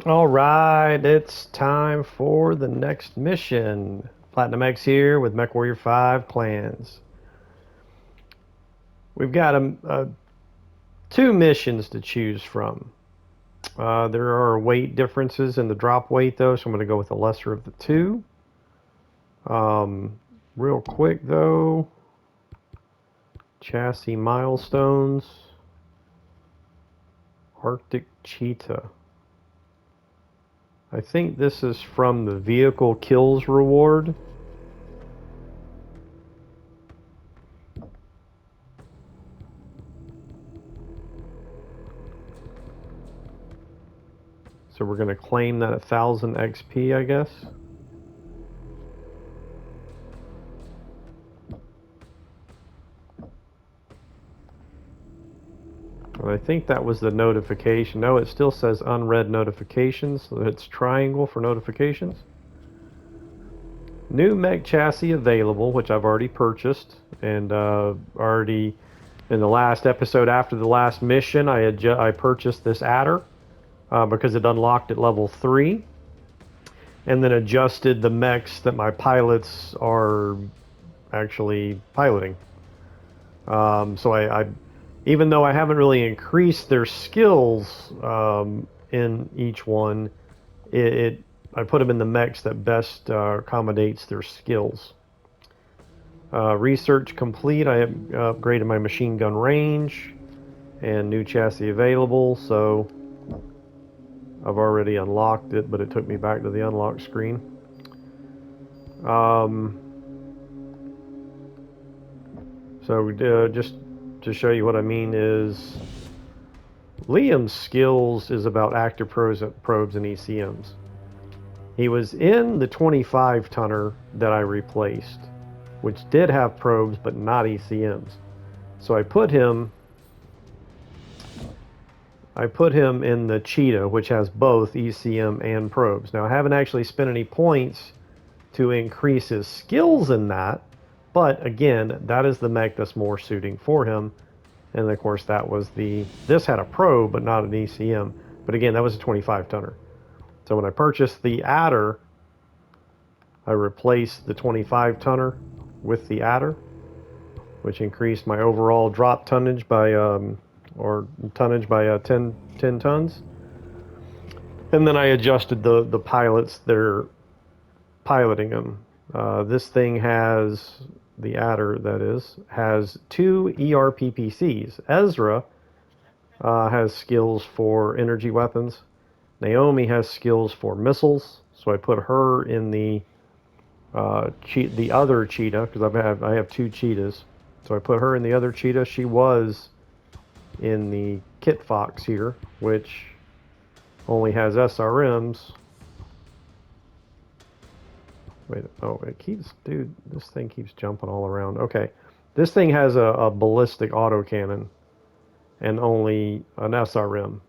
All right, it's time for the next mission. Platinum X here with MechWarrior 5 clans. We've got two missions to choose from. There are weight differences in the drop weight, though, so I'm going to go with the lesser of the two. Real quick, though, chassis milestones. Arctic Cheetah. I think this is from the vehicle kills reward. So we're going to claim that 1,000 XP, I guess. And I think that was the notification. No, it still says unread notifications, so it's triangle for notifications. New mech chassis available, which I've already purchased, and already in the last episode after the last mission, I purchased this adder because it unlocked at level 3, and then adjusted the mechs that my pilots are actually piloting. So I even though I haven't really increased their skills in each one, I put them in the mechs that best accommodates their skills. Research complete. I have upgraded my machine gun range and new chassis available. So I've already unlocked it, but it took me back to the unlock screen. So just to show you what I mean is Liam's skills is about active probes and ECMs. He was in the 25 tonner that I replaced, which did have probes but not ECMs. So I put him in the Cheetah, which has both ECM and probes. Now I haven't actually spent any points to increase his skills in that, but again, that is the mech that's more suiting for him. And of course, this had a probe but not an ECM. But again, that was a 25 tonner. So when I purchased the adder, I replaced the 25 tonner with the adder, which increased my overall drop tonnage by 10 tons. And then I adjusted the pilots that are piloting them. This thing has, the adder that is, has two ERPPCs. Ezra has skills for energy weapons. Naomi has skills for missiles, so I put her in the other cheetah because I have two cheetahs. So I put her in the other cheetah. She was in the Kit Fox here, which only has SRMs. Wait, oh, dude, this thing keeps jumping all around. Okay, this thing has a ballistic autocannon and only an SRM.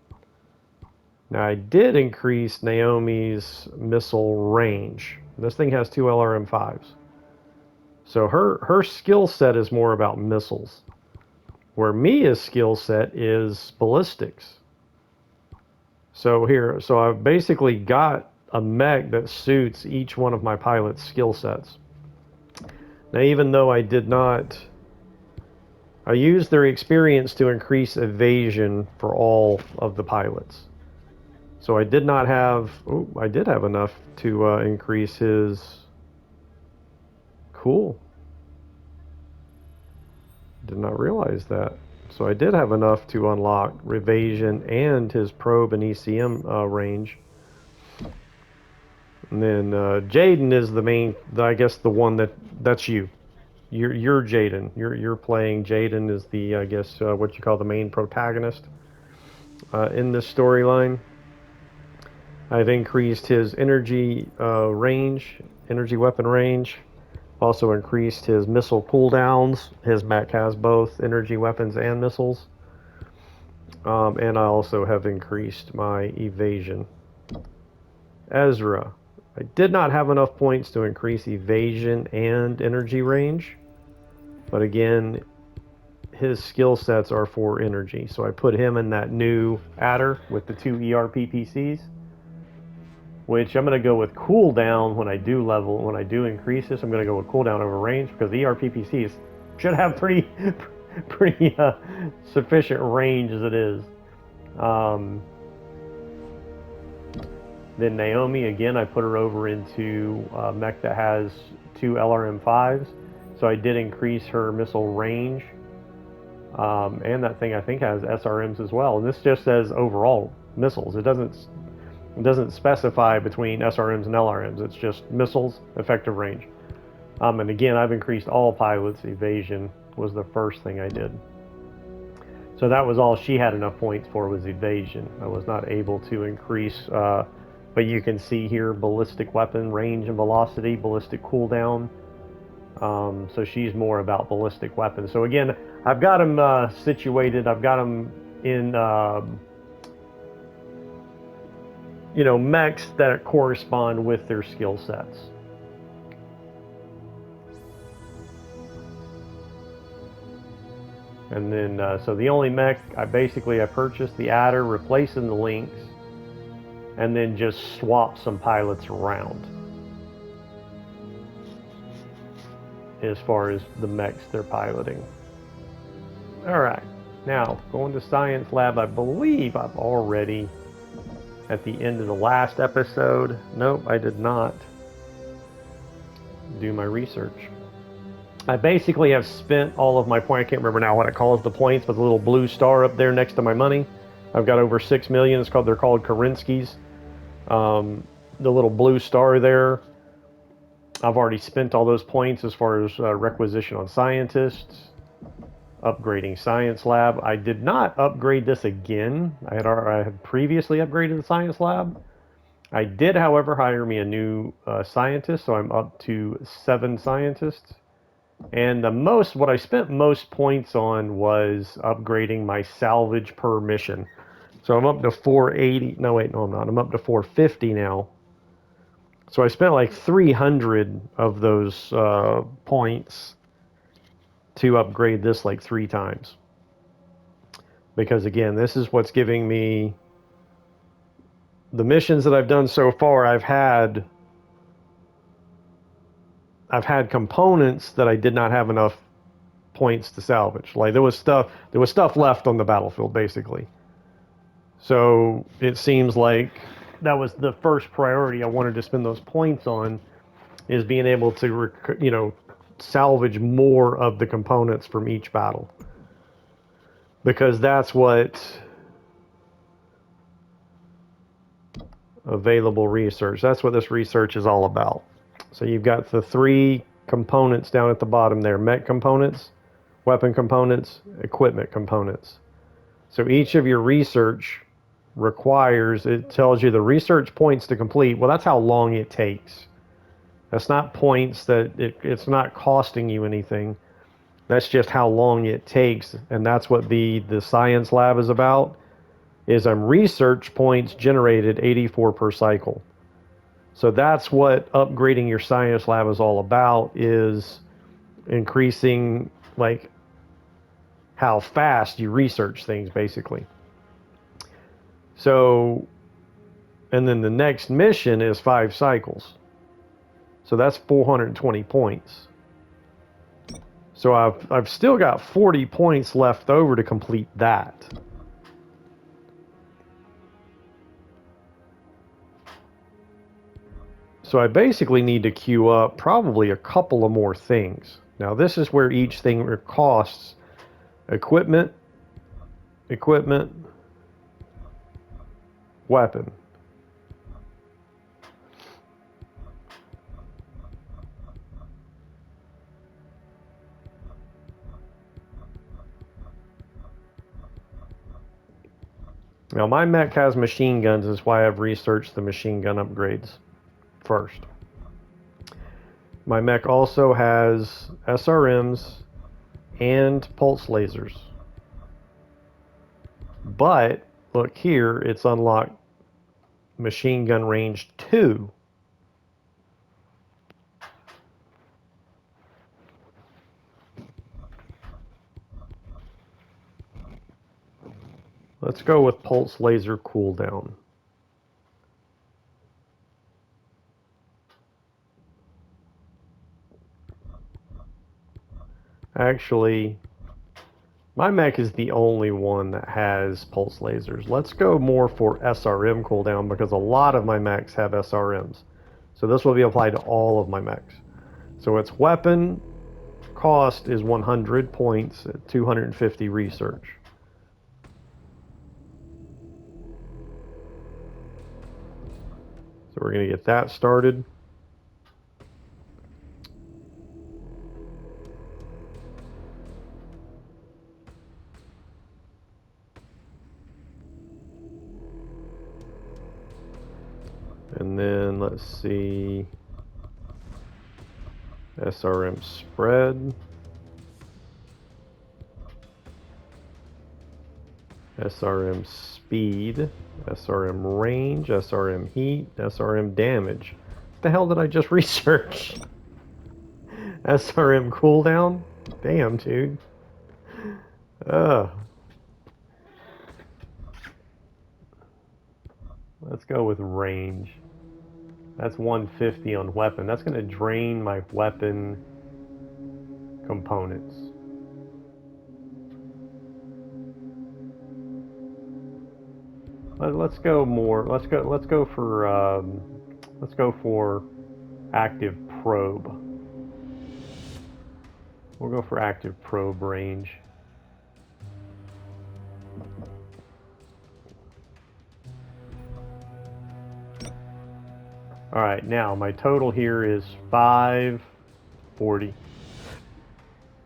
Now I did increase Naomi's missile range. This thing has two LRM-5s. So her skill set is more about missiles, where Mia's skill set is ballistics. So I've basically got a mech that suits each one of my pilot's skill sets. Now, even though I did not, I used their experience to increase evasion for all of the pilots. So I did not have, I did have enough to increase his, cool. Did not realize that. So I did have enough to unlock evasion and his probe and ECM range. And then Jaden is the main, I guess the one that's you. You're Jaden. You're playing Jaden is the, I guess what you call the main protagonist in this storyline. I've increased his energy range, energy weapon range. Also increased his missile cooldowns. His mech has both energy weapons and missiles. And I also have increased my evasion. Ezra. I did not have enough points to increase evasion and energy range. But again, his skill sets are for energy. So I put him in that new adder with the two ERPPCs. which I'm going to go with cooldown when I do increase this. I'm going to go with cooldown over range because the ERPPCs should have pretty sufficient range as it is. Then Naomi, again, I put her over into a mech that has 2 LRM-5s, so I did increase her missile range. And that thing I think has SRMs as well. And this just says overall missiles. It doesn't specify between SRMs and LRMs. It's just missiles, effective range. And again, I've increased all pilots. Evasion was the first thing I did. So that was all she had enough points for, was evasion. I was not able to increase, but you can see here ballistic weapon range and velocity, ballistic cooldown. So she's more about ballistic weapons. So again, I've got them situated. I've got them in, mechs that correspond with their skill sets. And then, so the only mech I purchased the adder, replacing the links, and then just swap some pilots around as far as the mechs they're piloting. All right, now going to science lab. I believe I've already, at the end of the last episode, nope, I did not do my research. I basically have spent all of my points. I can't remember now what it calls the points, but the little blue star up there next to my money. I've got over 6 million. They're called Karinsky's. The little blue star there. I've already spent all those points as far as requisition on scientists, upgrading science lab. I did not upgrade this again. I had previously upgraded the science lab. I did, however, hire me a new scientist, so I'm up to 7 scientists. And what I spent most points on was upgrading my salvage per mission. So I'm up to 480. No, wait, no, I'm not. I'm up to 450 now. So I spent like 300 of those points to upgrade this like 3 times. Because again, this is what's giving me the missions that I've done so far. I've had components that I did not have enough points to salvage. Like there was stuff left on the battlefield basically. So it seems like that was the first priority I wanted to spend those points on, is being able to salvage more of the components from each battle, because that's what available research, that's what this research is all about. So you've got the 3 components down at the bottom there: mech components, weapon components, equipment components. So each of your research it tells you the research points to complete. Well, that's how long it takes. That's not points that it's not costing you anything. That's just how long it takes, and that's what the science lab is about. Is research points generated 84 per cycle. So that's what upgrading your science lab is all about, is increasing like how fast you research things basically. So, and then the next mission is 5 cycles. So that's 420 points. So I've still got 40 points left over to complete that. So I basically need to queue up probably a couple of more things. Now this is where each thing costs equipment, weapon. Now my mech has machine guns, is why I've researched the machine gun upgrades first. My mech also has SRMs and pulse lasers. But look here, it's unlocked machine gun range 2. Let's go with pulse laser cooldown. Actually, my mech is the only one that has pulse lasers. Let's go more for SRM cooldown because a lot of my mechs have SRMs. So this will be applied to all of my mechs. So its weapon cost is 100 points at 250 research. So we're going to get that started. And then let's see, SRM spread, SRM speed, SRM range, SRM heat, SRM damage. What the hell did I just research? SRM cooldown? Damn, dude. Let's go with range. That's 150 on weapon. That's going to drain my weapon components. Let's go more. Let's go for active probe. We'll go for active probe range. All right, now my total here is 540,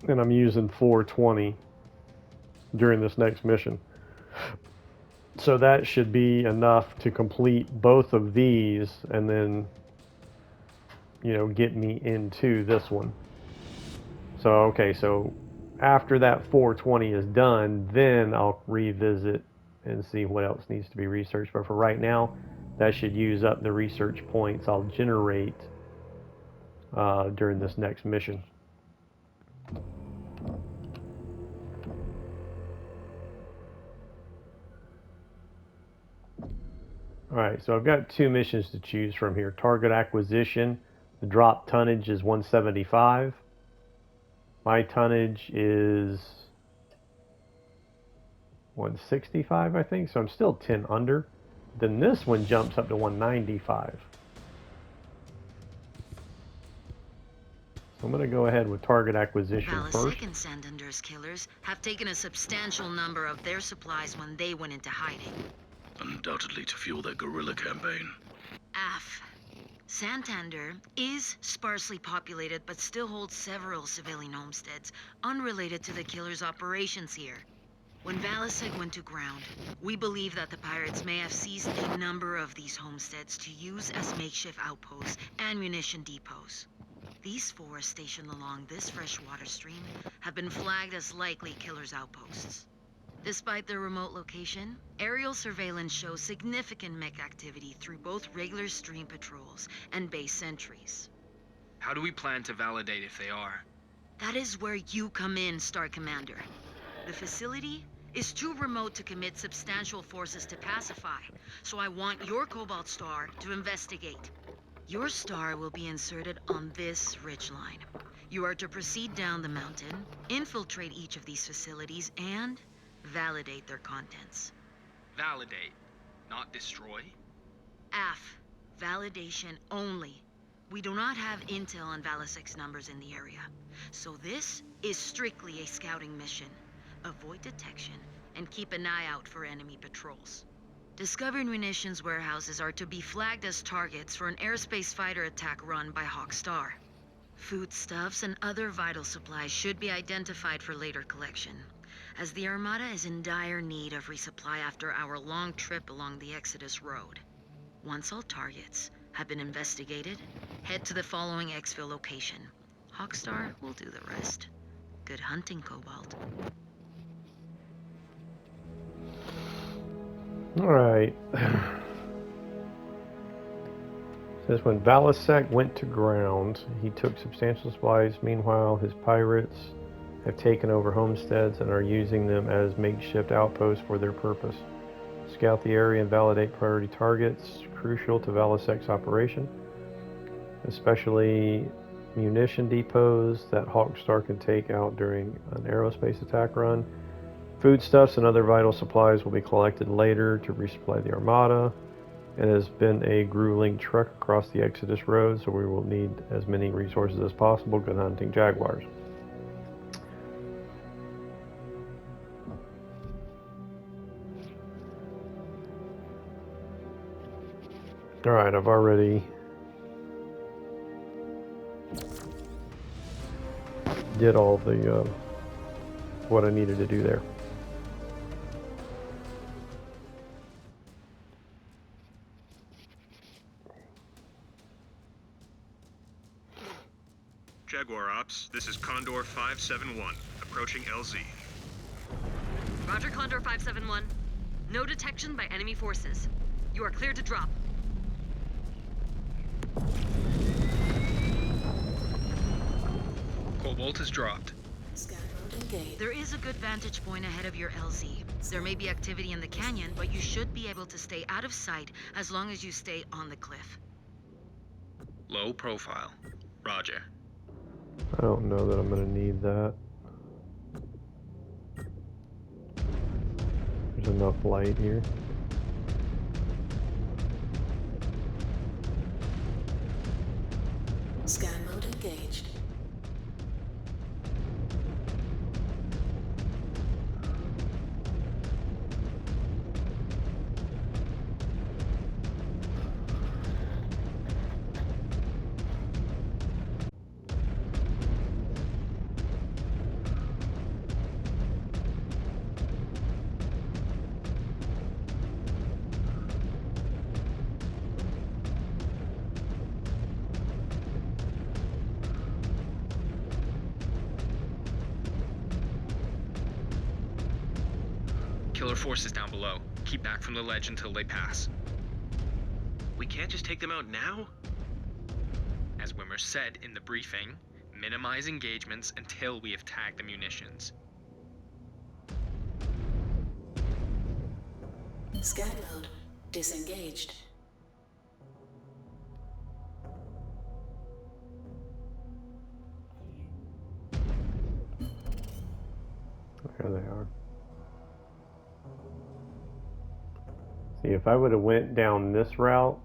and I'm using 420 during this next mission. So that should be enough to complete both of these and then, you know, get me into this one. So, okay, so after that 420 is done, then I'll revisit and see what else needs to be researched. But for right now, that should use up the research points I'll generate during this next mission. Alright, so I've got two missions to choose from here. Target acquisition, the drop tonnage is 175. My tonnage is 165, I think, so I'm still 10 under. Then this one jumps up to 195. So I'm going to go ahead with target acquisition first. Balasek and Santander's killers have taken a substantial number of their supplies when they went into hiding. Undoubtedly to fuel their guerrilla campaign. Santander is sparsely populated but still holds several civilian homesteads unrelated to the killers' operations here. When Balasek went to ground, we believe that the pirates may have seized a number of these homesteads to use as makeshift outposts and munition depots. These four stationed along this freshwater stream have been flagged as likely killers' outposts. Despite their remote location, aerial surveillance shows significant mech activity through both regular stream patrols and base sentries. How do we plan to validate if they are? That is where you come in, Star Commander. The facility is too remote to commit substantial forces to pacify, so I want your Cobalt Star to investigate. Your star will be inserted on this ridgeline. You are to proceed down the mountain, infiltrate each of these facilities, and validate their contents. Validate, not destroy? Validation only. We do not have intel on Valasek's numbers in the area, so this is strictly a scouting mission. Avoid detection and keep an eye out for enemy patrols. Discovered munitions warehouses are to be flagged as targets for an airspace fighter attack run by Hawk Star. Foodstuffs and other vital supplies should be identified for later collection, as the Armada is in dire need of resupply after our long trip along the Exodus Road. Once all targets have been investigated, head to the following exfil location. Hawkstar will do the rest. Good hunting, Cobalt. Alright. Says when Balasek went to ground, he took substantial supplies. Meanwhile, his pirates have taken over homesteads and are using them as makeshift outposts for their purpose. Scout the area and validate priority targets, crucial to Valasek's operation, especially munition depots that Hawkstar can take out during an aerospace attack run. Foodstuffs and other vital supplies will be collected later to resupply the Armada. It has been a grueling trek across the Exodus Road, so we will need as many resources as possible gun hunting Jaguars. Alright, I've already did all the what I needed to do there. Jaguar Ops, this is Condor 571, approaching LZ. Roger, Condor 571. No detection by enemy forces. You are cleared to drop. Cobalt is dropped. Scan mode engaged. There is a good vantage point ahead of your LZ. There may be activity in the canyon, but you should be able to stay out of sight as long as you stay on the cliff. Low profile. Roger. I don't know that I'm going to need that. There's enough light here. Scan mode engaged. Killer forces down below. Keep back from the ledge until they pass. We can't just take them out now? As Wimmer said in the briefing, minimize engagements until we have tagged the munitions. Scan mode disengaged. There they are. See, if I would have went down this route,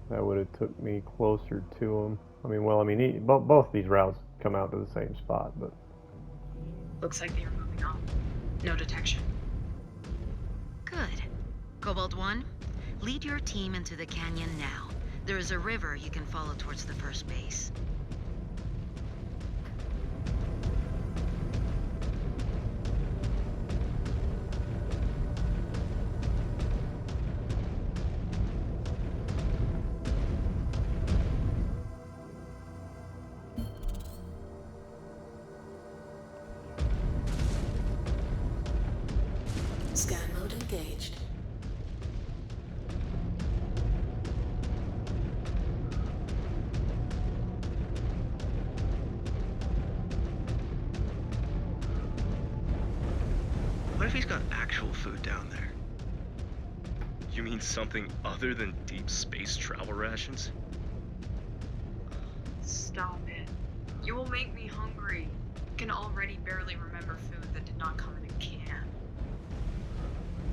that would have took me closer to them. I mean, well, I mean, both these routes come out to the same spot, but Looks like they are moving on. No detection. Good. Cobalt 1, lead your team into the canyon now. There is a river you can follow towards the first base. Scan mode engaged. What if he's got actual food down there? You mean something other than deep space travel rations? Stop it. You will make me hungry. I can already barely remember food that did not come in a can.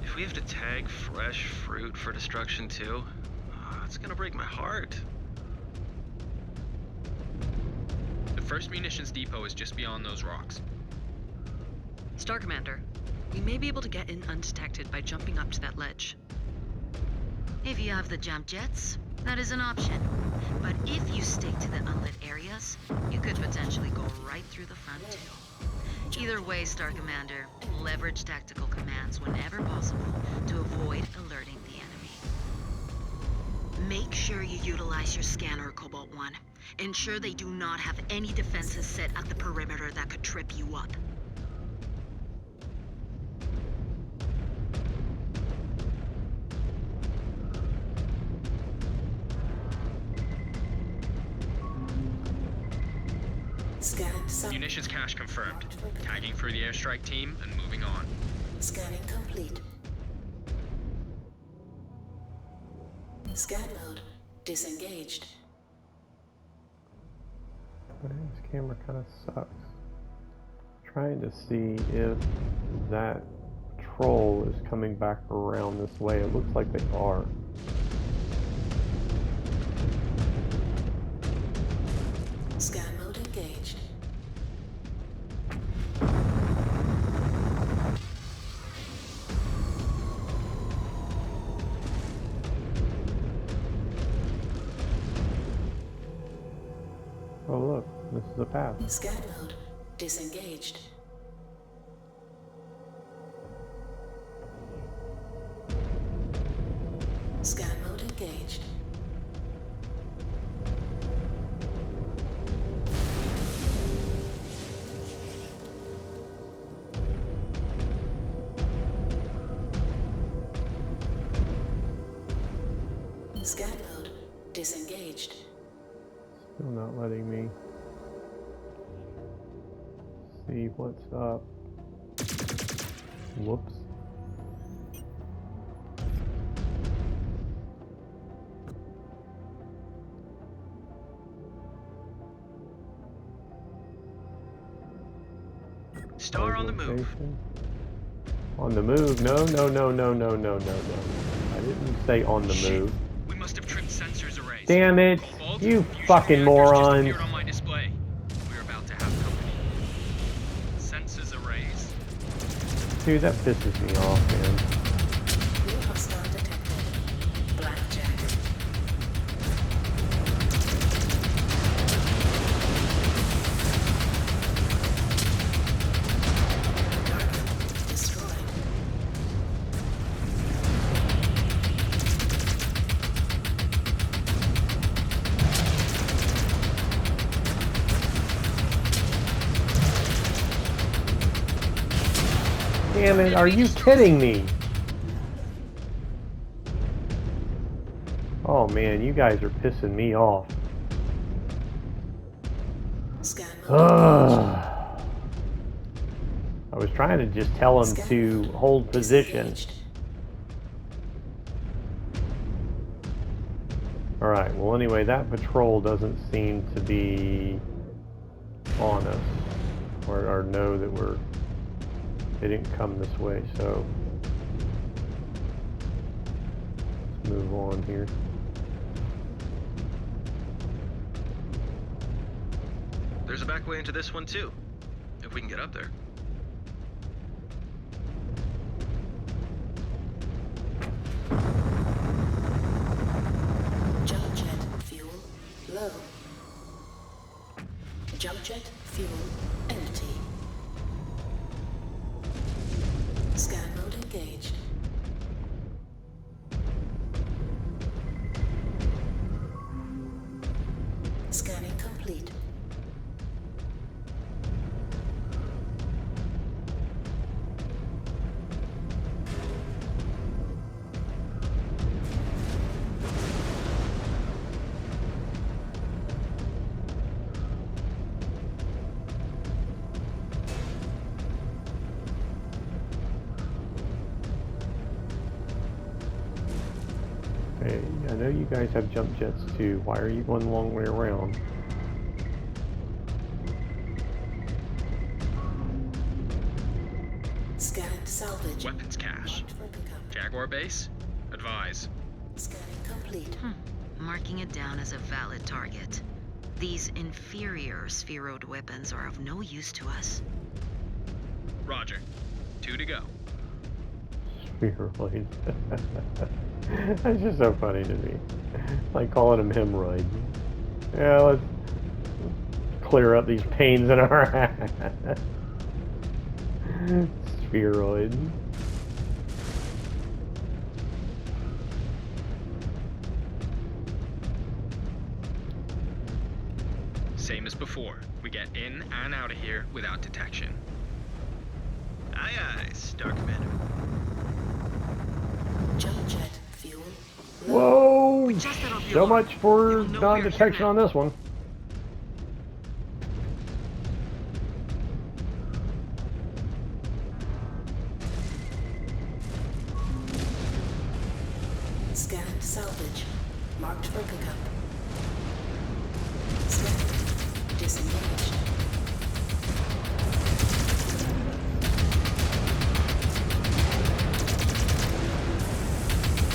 If we have to tag fresh fruit for destruction too, it's gonna break my heart. The first munitions depot is just beyond those rocks. Star Commander, we may be able to get in undetected by jumping up to that ledge. If you have the jump jets, that is an option. But if you stick to the unlit areas, you could potentially go right through the front too. Either way, Star Commander, leverage tactical commands whenever possible to avoid alerting the enemy. Make sure you utilize your scanner, Cobalt 1. Ensure they do not have any defenses set at the perimeter that could trip you up. Munitions cache confirmed. Tagging for the airstrike team and moving on. Scanning complete. Scan mode disengaged. This camera kind of sucks. Trying to see if that troll is coming back around this way. It looks like they are. Scan mode engaged. Oh look, this is a path. Scan mode disengaged. Scan mode engaged. Scan mode disengaged. Still not letting me see what's up. Whoops. Star on the move. Location. On the move? No, no, no, no, no, no, no, no. I didn't say on the move. We must have tripped sensors arrays. Damn it! Cobalt, You fusion fucking reactors just morons! appeared on my display. We're about to have company. Sensors arrays. Dude, that pisses me off, man. New hostile detected. Blackjack. Target destroyed. Damn it, are you kidding me? Oh man, you guys are pissing me off. Scan mode engaged. I was trying to just tell him to hold position. Disengaged. Alright, well anyway, that patrol doesn't seem to be on us. Or know that they didn't come this way, so let's move on here. There's a back way into this one too, if we can get up there. Jump jet fuel low. Jump jet fuel empty. Scan mode engaged. Scanning complete. Hey, I know you guys have jump jets too. Why are you going the long way around? Scan salvage. Weapons cache. Marked for pickup. Jaguar base? Advise. Scanning complete. Marking it down as a valid target. These inferior spheroid weapons are of no use to us. Roger. 2 to go. Spheroid. That's just so funny to me. Like calling them hemorrhoids. Yeah, let's clear up these pains in our ass. Spheroid. Same as before. We get in and out of here without detection. Aye aye, Star Commander. Jump jet fuel low. Whoa! Just set off the So alarm. much for They will know we are non-detection here on now. this one. Scan salvage. Marked for pickup. Scanning. Disengaged.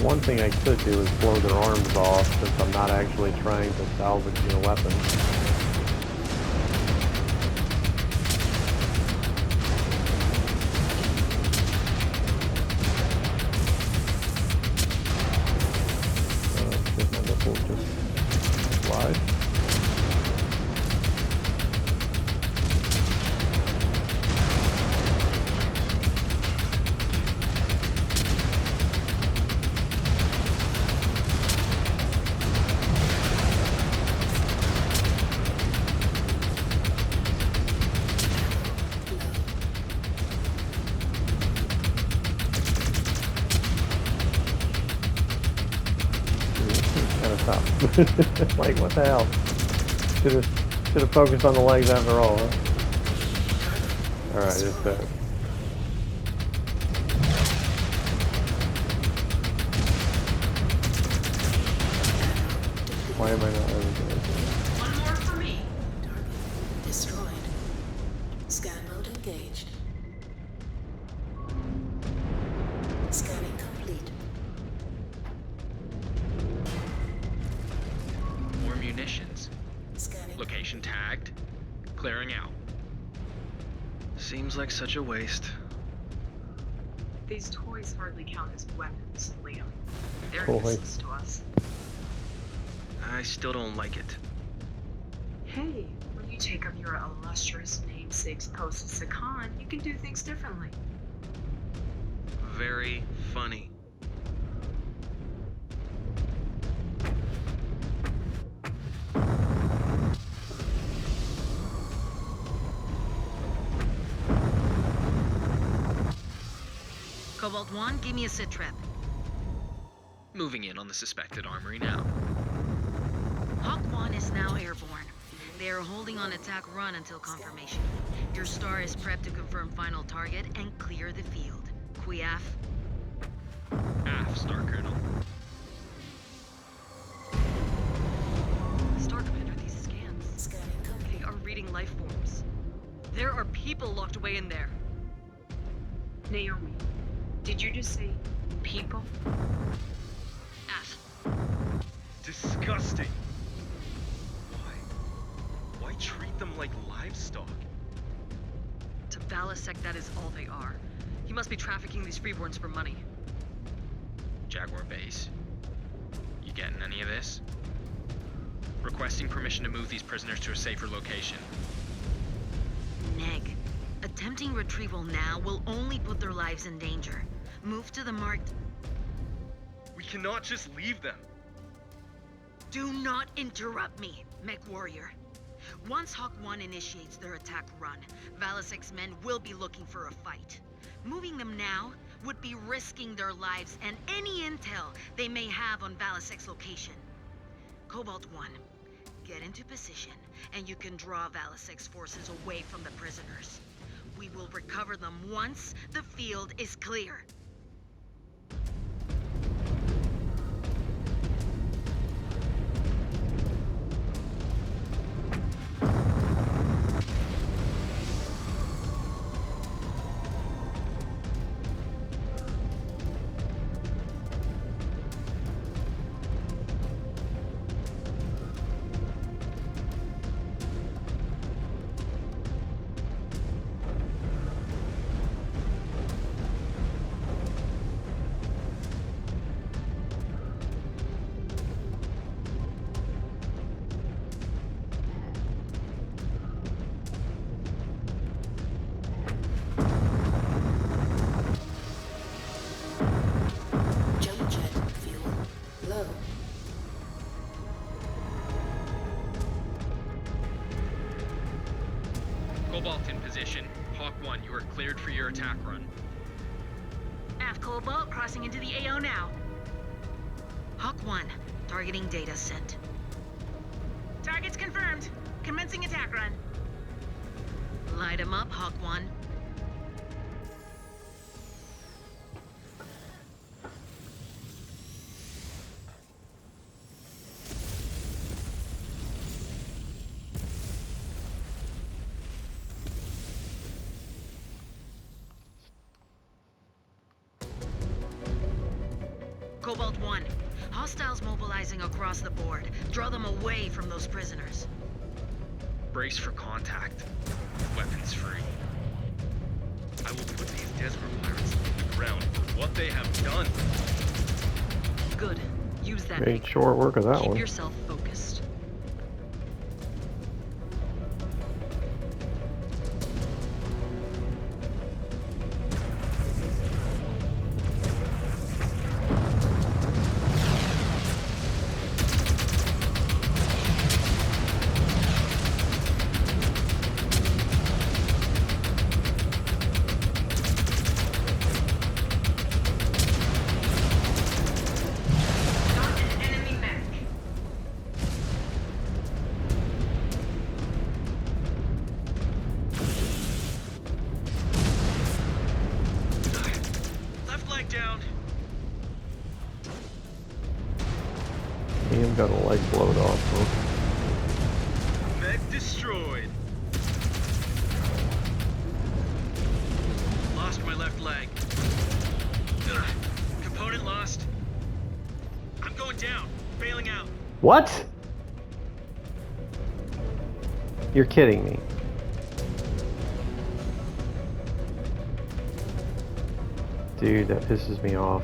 One thing I could do is blow their arms off since I'm not actually trying to salvage their weapons. Did my missiles just slide? Kind of tough. Like, what the hell? Should have focused on the legs after all, huh? Alright, it's better. Why am I not able to do this? One more for me. Target destroyed. Scan mode engaged. Scanning complete. More munitions. Scanning. Location tagged. Clearing out. Seems like such a waste. These toys hardly count as weapons, Liam. They're Toys. useless to us. I still don't like it. Hey, when you take up your illustrious namesake's post as SOKOL, you can do things differently. Very funny. Cobalt 1, give me a sit rep. Moving in on the suspected armory now. Hawk 1 is now airborne. They are holding on attack run until confirmation. Your star is prepped to confirm final target and clear the field. Quiaf. Aft, Star Colonel. Star Commander, these scans. Scanning complete. They are reading life forms. There are people locked away in there. Naomi, did you just say people? Ash, Disgusting. Why treat them like livestock? to Valasek, that is all they are. He must be trafficking these freeborns for money. Jaguar Base. You getting any of this? Requesting permission to move these prisoners to a safer location. Neg. Attempting retrieval now will only put their lives in danger. Move to the marked... We cannot just leave them. Do not interrupt me, MechWarrior. Once Hawk 1 initiates their attack run, Valasek's men will be looking for a fight. Moving them now would be risking their lives and any intel they may have on Valasek's location. Cobalt 1, get into position, and you can draw Valasek's forces away from the prisoners. We will recover them once the field is clear. Jump jet fuel low. Cobalt in position. Hawk 1, you are cleared for your attack run. Aft Cobalt crossing into the AO now. Hawk 1, targeting data sent. Targets confirmed. Commencing attack run. Light 'em up, Hawk 1. Cobalt 1. Hostiles mobilizing across the board. Draw them away from those prisoners. Brace for contact. Weapons free. I will put these desperate pirates to the ground for what they have done. Good. Use that. Made short work of that Keep one. yourself focused. Not an enemy mech. Left leg down. Ian got a leg blowed off. Huh? Mech destroyed. Lost my left leg. Ugh. Component lost. I'm going down. Bailing out. What? You're kidding me. Dude, that pisses me off.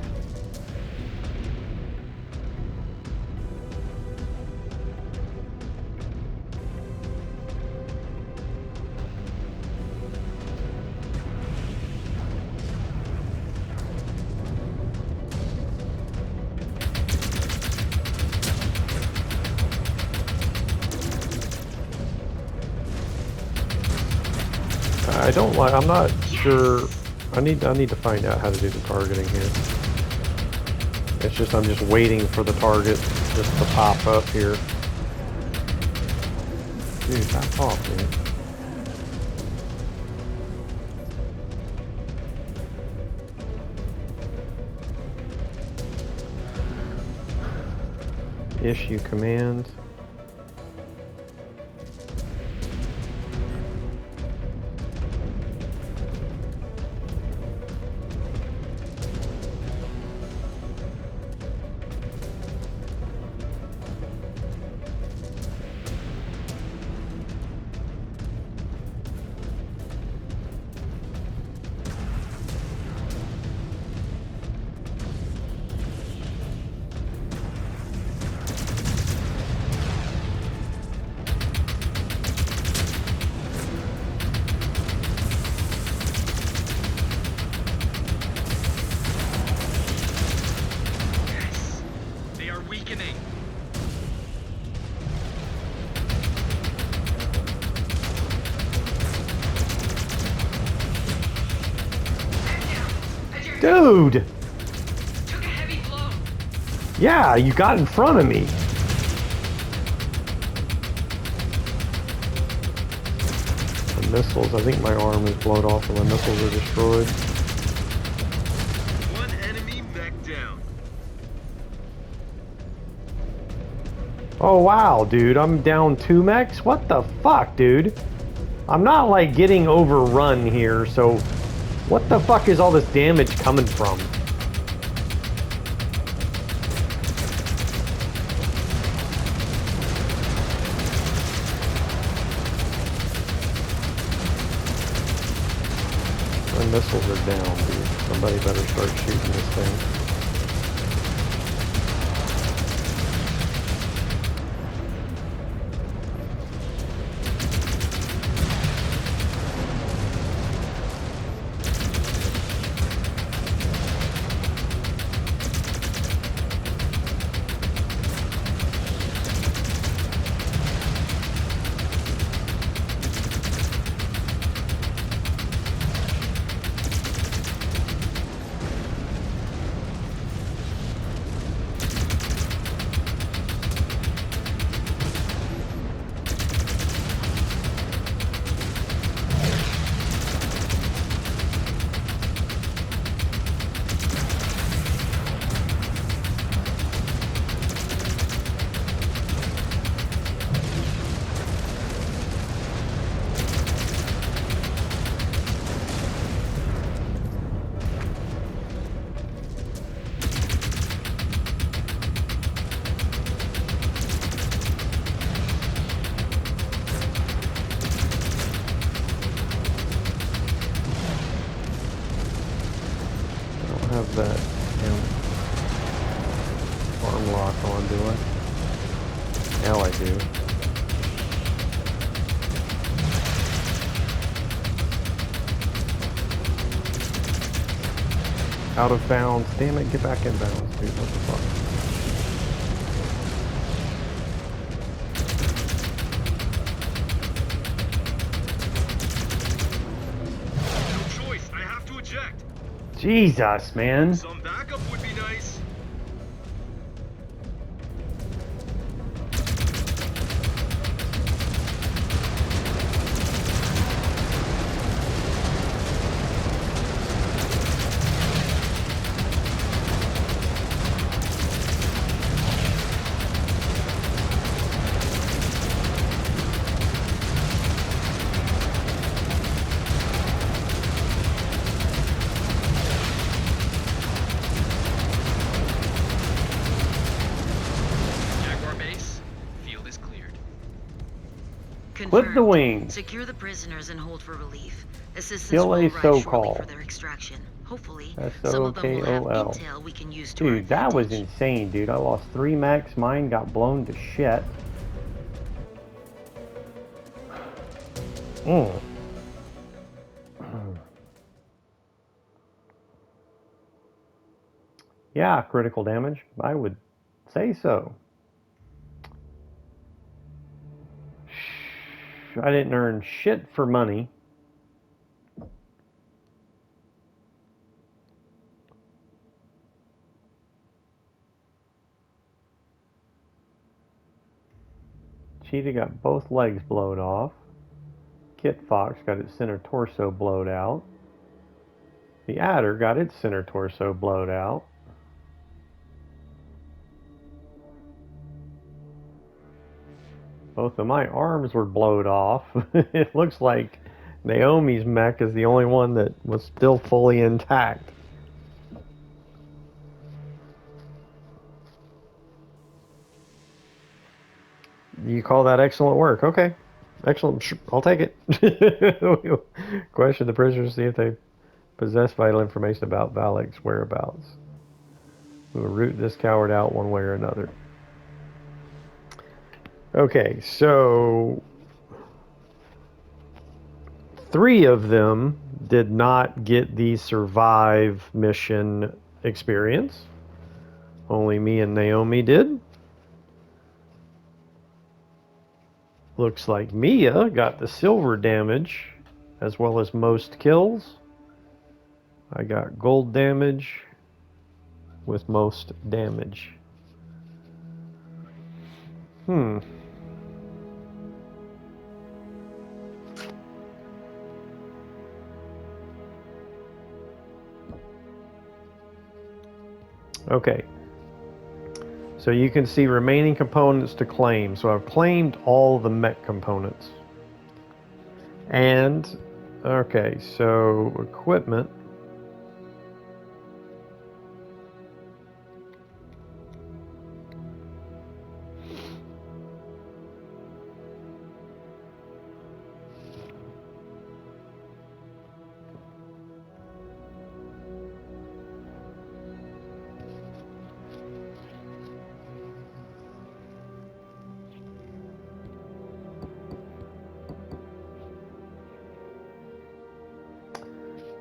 I don't like. I'm not sure. I need to find out how to do the targeting here. It's just I'm just waiting for the target just to pop up here. Dude, back off, man. Issue command. Yes. They are weakening. Head down. As your Dude! took a heavy blow. Yeah, you got in front of me. The missiles, I think my arm is blown off and the missiles are destroyed. One enemy mech down. Oh wow, dude, I'm down 2 mechs? What the fuck, dude? I'm not like getting overrun here, so what the fuck is all this damage coming from? My missiles are down, dude. Somebody better start shooting this thing. that arm lock on, do I? Now I do. Out of bounds. Damn it, get back in bounds, dude. What the fuck? No choice. I have to eject. Jesus, man. Some backup would be nice. Jaguar base, field is cleared. Clip Confirmed. the wings. Secure the prisoners and hold for relief. Assistance Kill will a arrive shortly SOKOL. for their extraction. Hopefully, some of them will have SOKOL. intel we can use to our Dude, that was advantage. insane, dude. I lost 3 mechs. Mine got blown to shit. Mm. Yeah, critical damage. I would say so. I didn't earn shit for money. Cheetah got both legs blowed off. Kit Fox got its center torso blowed out. The Adder got its center torso blowed out. Both of my arms were blowed off. It looks like Naomi's mech is the only one that was still fully intact. You call that excellent work? Okay. Excellent. I'll take it. Question the prisoners to see if they possess vital information about Valek's whereabouts. We will root this coward out one way or another. Okay, so 3 of them did not get the survive mission experience. Only me and Naomi did. Looks like Mia got the silver damage as well as most kills. I got gold damage with most damage. Okay. So you can see remaining components to claim. So I've claimed all the mech components. And, okay, so equipment.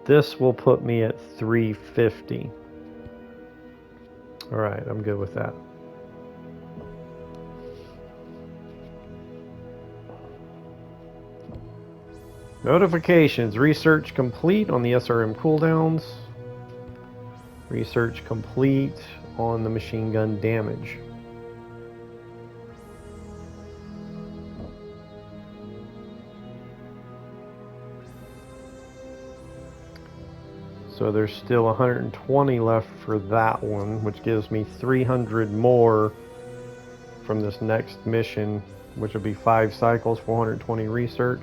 This will put me at 350. All right, I'm good with that. Notifications. Research complete on the SRM cooldowns. Research complete on the machine gun damage. So there's still 120 left for that one, which gives me 300 more from this next mission, which will be 5 cycles, 420 research.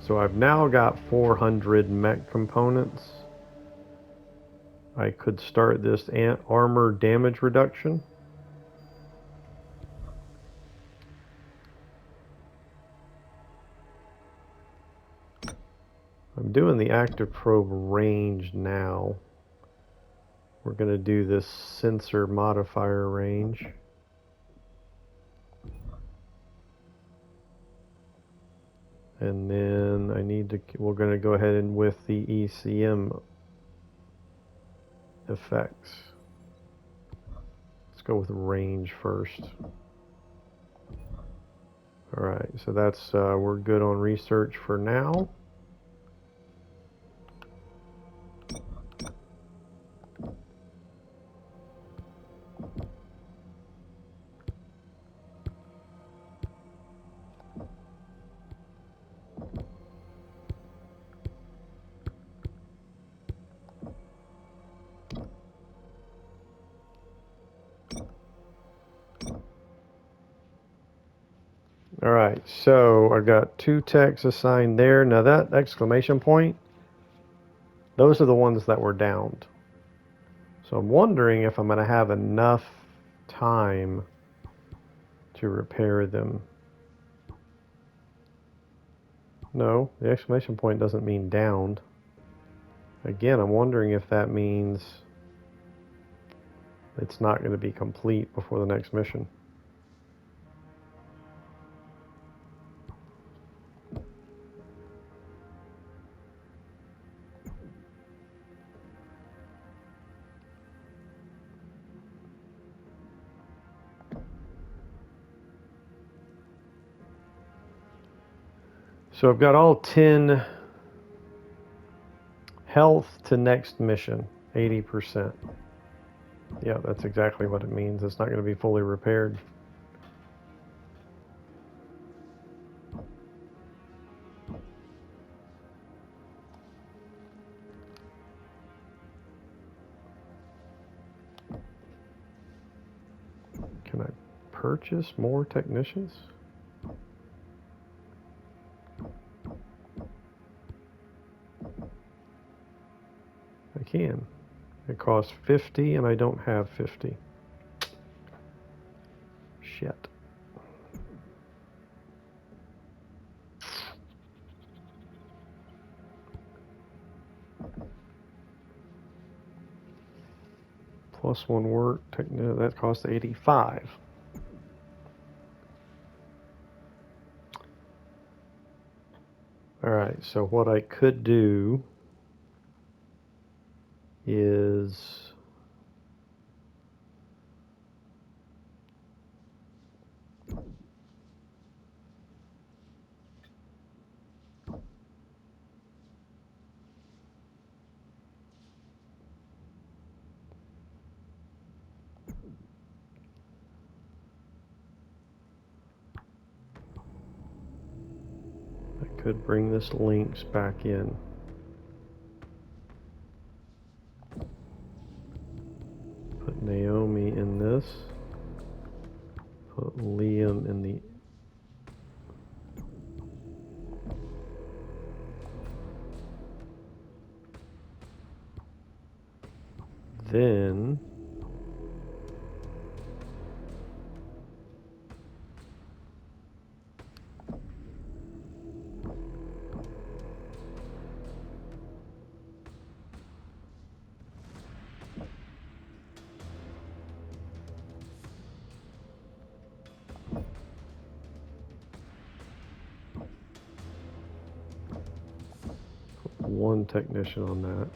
So I've now got 400 mech components. I could start this armor damage reduction. I'm doing the active probe range now. We're going to do this sensor modifier range. And then we're going to go ahead and with the ECM effects. Let's go with range first. Alright, so that's, we're good on research for now. Alright, so I got 2 techs assigned there. Now that exclamation point, those are the ones that were downed. So I'm wondering if I'm going to have enough time to repair them. No, the exclamation point doesn't mean downed. Again, I'm wondering if that means it's not going to be complete before the next mission. So I've got all 10 health to next mission, 80%. Yeah, that's exactly what it means. It's not going to be fully repaired. Can I purchase more technicians? I can. It costs 50 and I don't have 50. Shit. Plus 1 work, that costs 85. Alright, so what I could do is I could bring this links back in. Put Naomi in this. Put Liam in the... Then... one technician on that.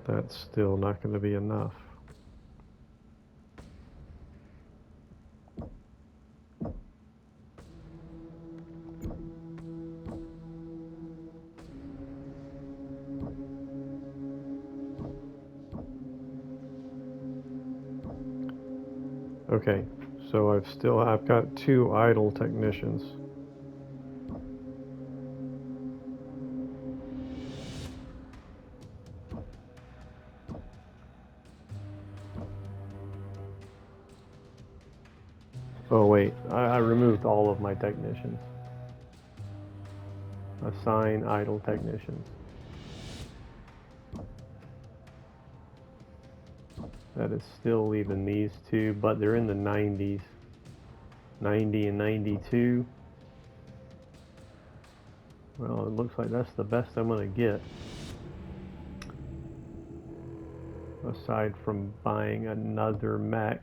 That's still not going to be enough. Okay, so I've got 2 idle technicians. Oh wait, I removed all of my technicians. Assign idle technicians. That is still leaving these 2, but they're in the 90s. 90 and 92. Well, it looks like that's the best I'm going to get. Aside from buying another mech.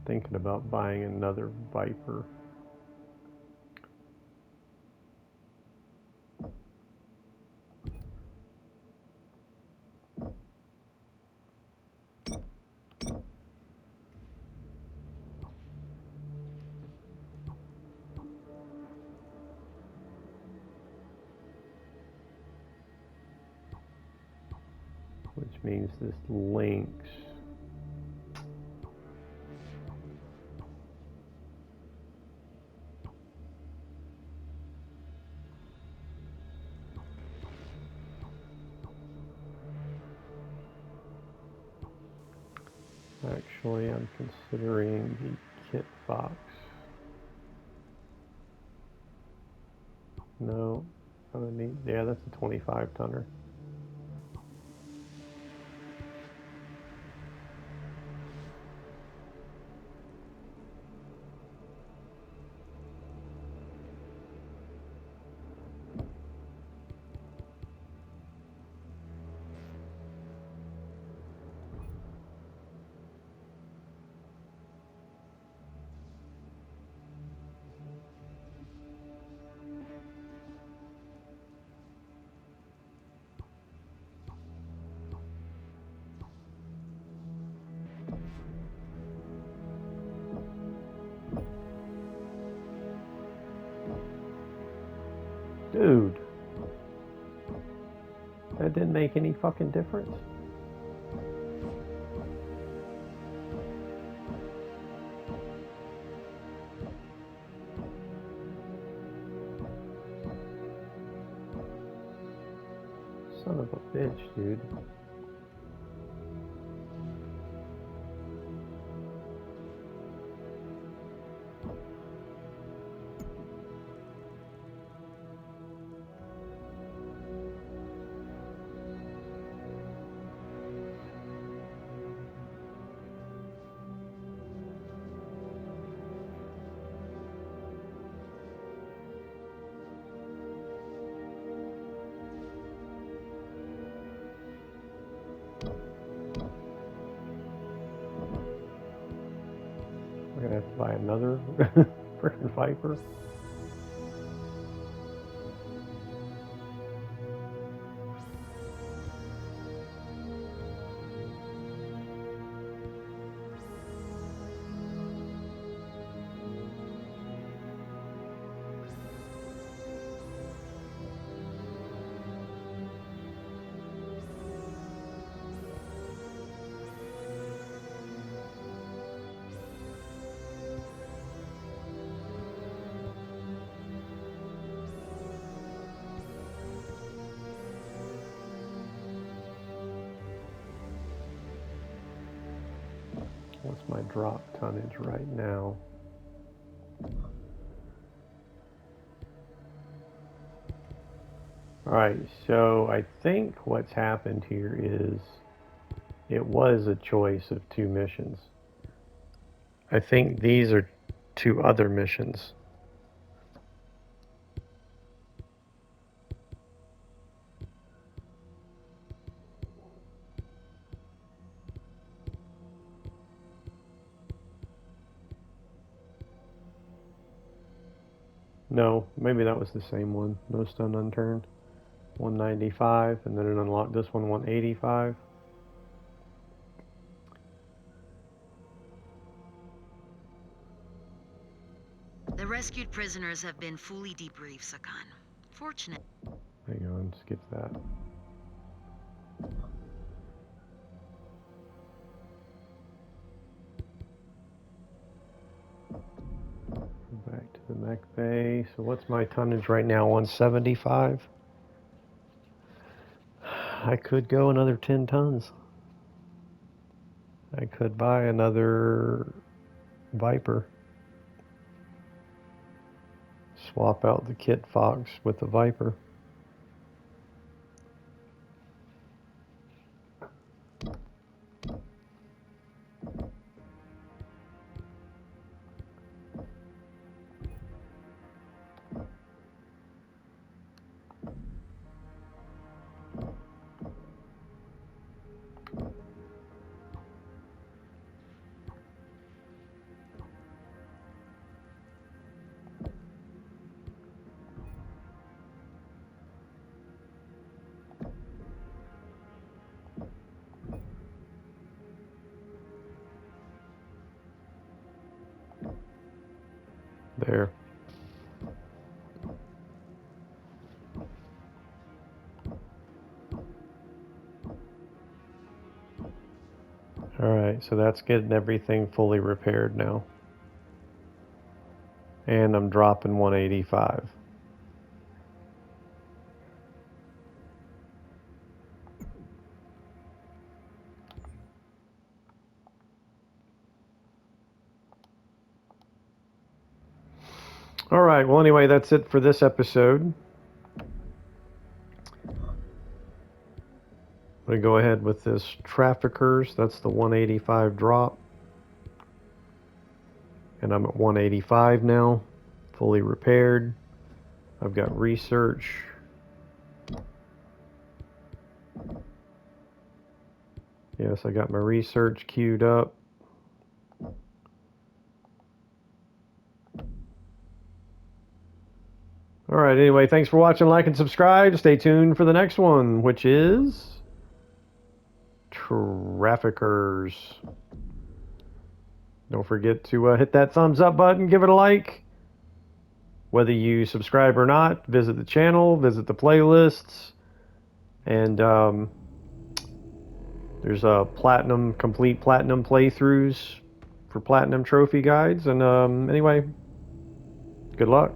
Thinking about buying another Viper. Which means this links. Actually, I'm considering the kit box. No, I don't need. Yeah, that's a 25 tonner. Dude, that didn't make any fucking difference. Son of a bitch, dude. We're gonna have to buy another freaking Viper. What's my drop tonnage right now? Alright, so I think what's happened here is it was a choice of two missions. I think these are two other missions. No, maybe that was the same one. No stone unturned. 195, and then it unlocked this one 185. The rescued prisoners have been fully debriefed, Sakan. Fortunate. Hang on, skip that. Back to the mech bay. So what's my tonnage right now? 175. I could go another 10 tons. I could buy another Viper. Swap out the Kit Fox with the Viper. There. Alright, so that's getting everything fully repaired now. And I'm dropping 185. Alright, well anyway, that's it for this episode. I'm going to go ahead with this Traffickers. That's the 185 drop. And I'm at 185 now, fully repaired. I've got research. Yes, I got my research queued up. Alright, anyway, thanks for watching, like, and subscribe. Stay tuned for the next one, which is Traffickers. Don't forget to hit that thumbs up button, give it a like. Whether you subscribe or not, visit the channel, visit the playlists, and there's a complete platinum playthroughs for platinum trophy guides. And anyway, good luck.